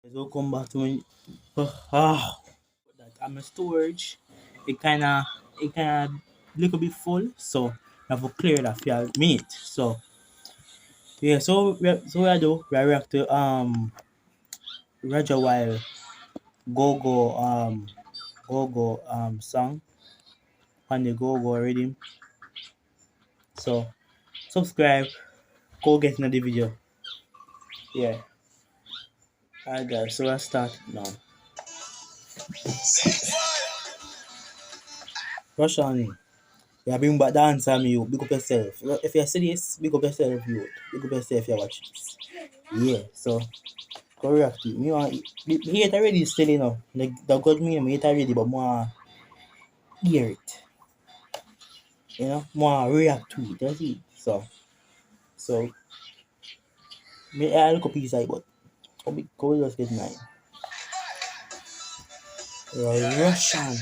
Welcome back to my that I'm a storage. It kinda little bit full, so I have to clear that for a minute. So yeah, so we do we react to RajahWild GoGo song on the GoGo Riddim. So subscribe, go get another video. Yeah. Alright guys, so I start now. Rush on. Yeah, bring back dance on me, you. Big up yourself. If you see this, big up yourself, you. Big up yourself, you watch this. Yeah, so, go react to it. Me want, me hate already still, you know. Like, the good me hate already, but more hear it. You know, more react to it. That's it. So, me, I look up his eye, but go just get mine. Russian.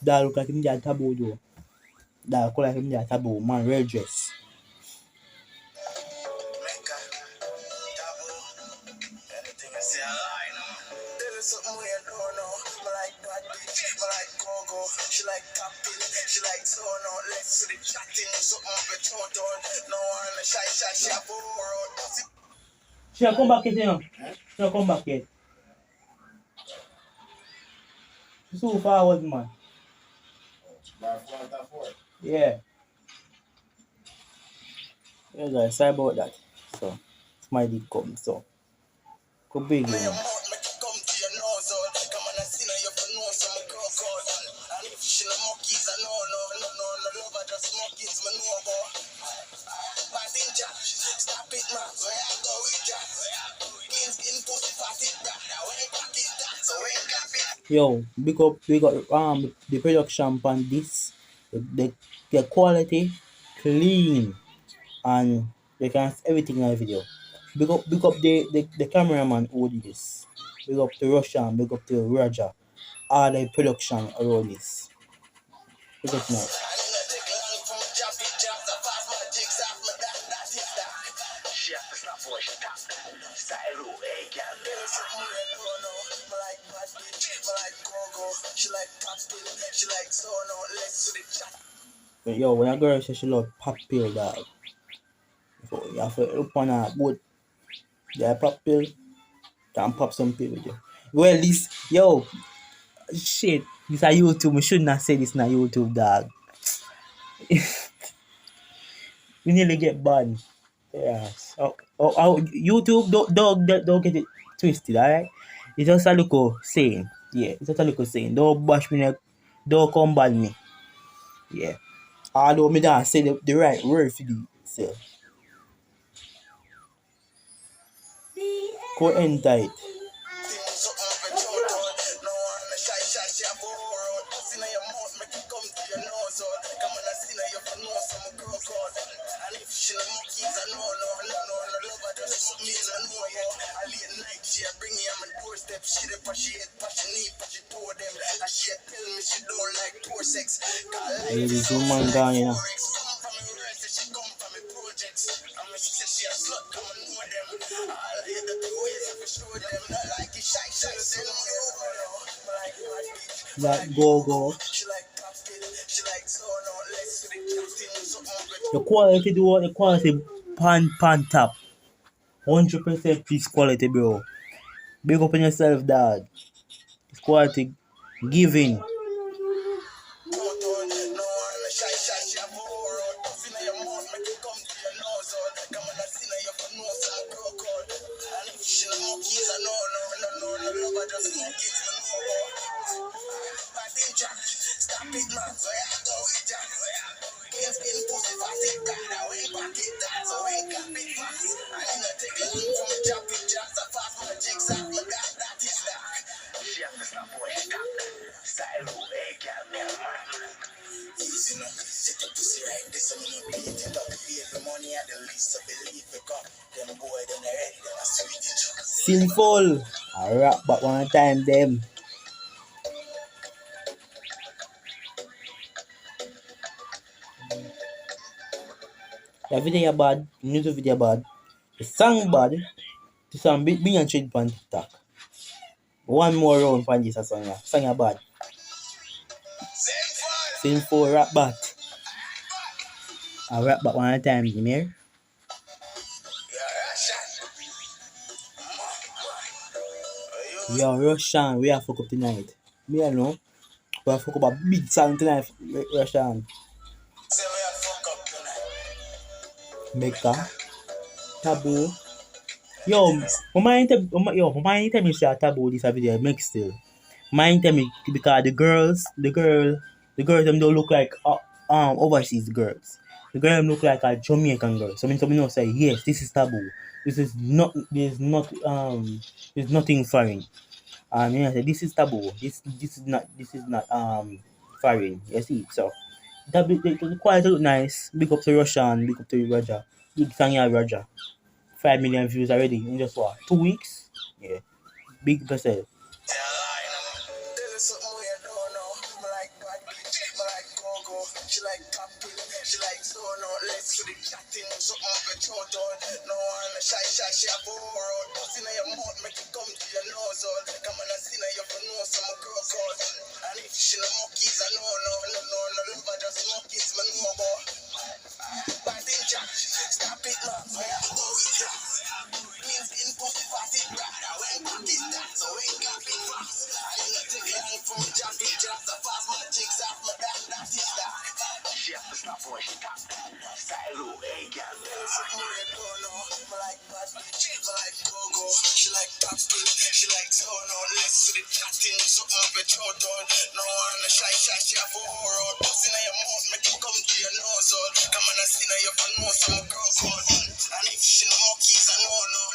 That look like him there taboo, though. That look like him there taboo. Man, red dress. Something we don't know. I like Dutty, I like GoGo. She like tapping, she like sono. Let's see the chatting, something we don't know. No one shy, she a road. She a come back yet, you know. She a come back yet. She's so forward, man. Yeah. Yeah, guys, sorry about that. So, it's my dick come, so. Go big, you know. Yo, big up the production on this. The quality clean and they can see everything in the video. Big up the cameraman who did this. Big up to Russian, big up to Raja. All the production around this. Look at now. But yo, when a girl says she love pop pill, dog, so you have to look on her both. Yeah, pop pill, can pop some pill with you. Well, this, yo, shit, this a YouTube. We should not say this na YouTube, dog. We nearly get banned. Yeah. YouTube, don't get it twisted, alright? It's just a little saying. Yeah, it's just a little saying. Don't bash me, don't come ban me. Yeah. Although me don't say the right word for the self. Go enter it. This woman gone, you know. Like GoGo. The quality pan top. 100% peace quality, bro. Big up on yourself, dad. It's quality giving. Sinful. I rap back one time them. The video bad, the music video bad, the song bad, the song being trade on TikTok. One more round for this song, yeah. Song bad. Same for rap back. I rap back one time, you hear? Yo, Russian, we are fuck up tonight. Me I know. We are fuck up a big song tonight, Russian. Mecca, Taboo. Yo, my mind tell me say a Taboo this video make still. Mine tell me because the girls them don't look like overseas girls. The girl them look like a Jamaican girl. So me know say yes, this is Taboo. This is not there's nothing foreign. Yeah, say this is Taboo. This is not foreign. You see, so the quality look nice. Big up to Russian, big up to Raja. Big song yeah, Raja. 5 million views already in just what 2 weeks? Yeah. Big up yourself. She like camping, she like zone out, legs for the chatting, something up your throat on. No one shy, she a go road. Bust in your mouth, make it come to your nose all. Come on, I see now you for know some girl code. And if she no monkeys, I know, no, love her just monkeys, man, no more. But in Jack, stop it, man, so I go with that. Means in pussy fast, it brother, when back is that, so ain't got big fast. I ain't not take long from the Jack, it just a fast magic off my back, that is that. She has to stop boy, stop. Silo, hey, girl. I like bad bitch, I like GoGo. She like top skin, she like tone on. Let's do the chatting, something up your throat on. No one shy, she have a road. Bust in your mouth, make it come to your nose all. Come on, I see now you for know some girl code. And if she no monkeys, I know, no,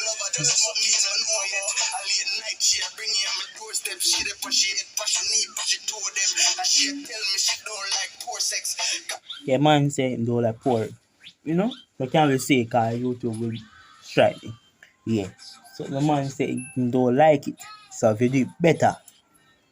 love her just monkeys, I know yet. I late night, she bring you on my doorstep. She the push, she hit, push, she need, push, she told them. And she tell me she don't like poor sex. Yeah, man say him don't like poor. You know? You can't really say because YouTube will strike me. Yeah. So the man say him don't like it. So if you do it better.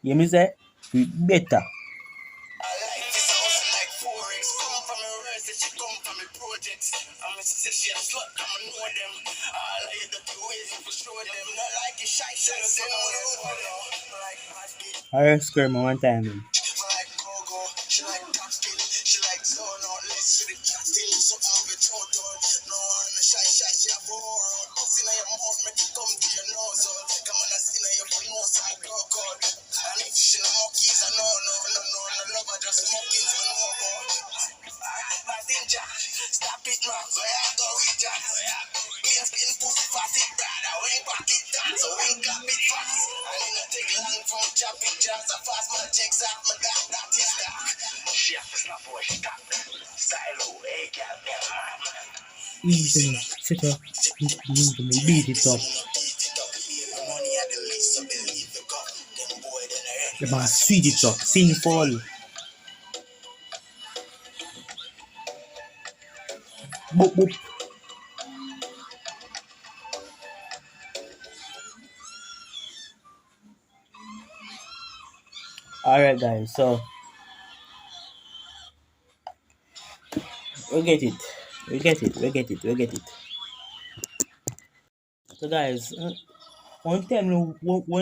You hear me say? Do it better. I like this house like Forex. Come from a rest, she come from a project. I'm a sister, she a slut, come and know them. All of you dirty ways for show them. Not like you shy, say no. Like bad bitch. I heard scream one time. Like GoGo, she like top skin, she like zone out. Let's see the chatting, something of a throat on. No one shy, she a roar. Bust in your mouth, make it come to your nose all. Come on, I see now you for know some girl code. And if she no monkeys, I know, no, love her just monkeys, I know about. But in Jack, stop it, man, so I go with Jack. Skin pussy fast, it brother, when back it down, so when got it fast. I ain't not take long from chopping jobs, I fast my checks off my God, that is that. She has to stop boy, stop. Silo, hey, girl, man. Easy, sit up, beat it up. The man sweet it up, sing fall. Boop, boop. Alright guys, so we get it. So guys, one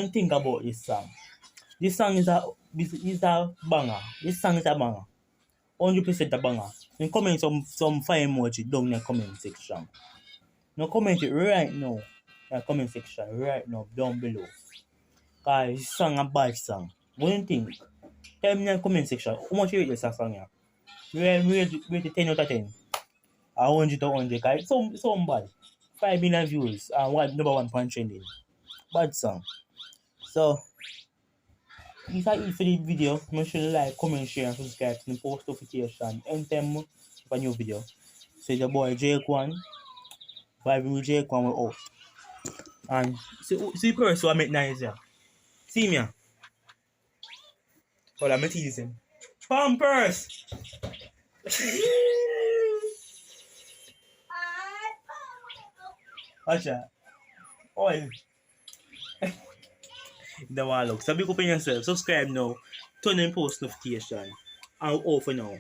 thing about this song. This song is a banger. This song is a banger. 100% a banger. You comment some fire emoji down in the comment section. Now comment it right now. In the comment section right now down below. Guys, this song a bad song. What do you think? Tell me in the comment section how much you rate this song here. Rate it 10 out of 10. 100 to 100 guys. So bad. 5 million views and number one point trending. Bad song. So if I eat for the video, make sure to like, comment, share, and subscribe to the post notification anytime of a new video. So the boy J1, Vibe with J1 will out. And see first so I make nice here. See me. Hold on, I'm teasing. Pampers! Watch that. Oil. The one look. So big up on yourself. Subscribe now. Turn on post notification. I'm off for now.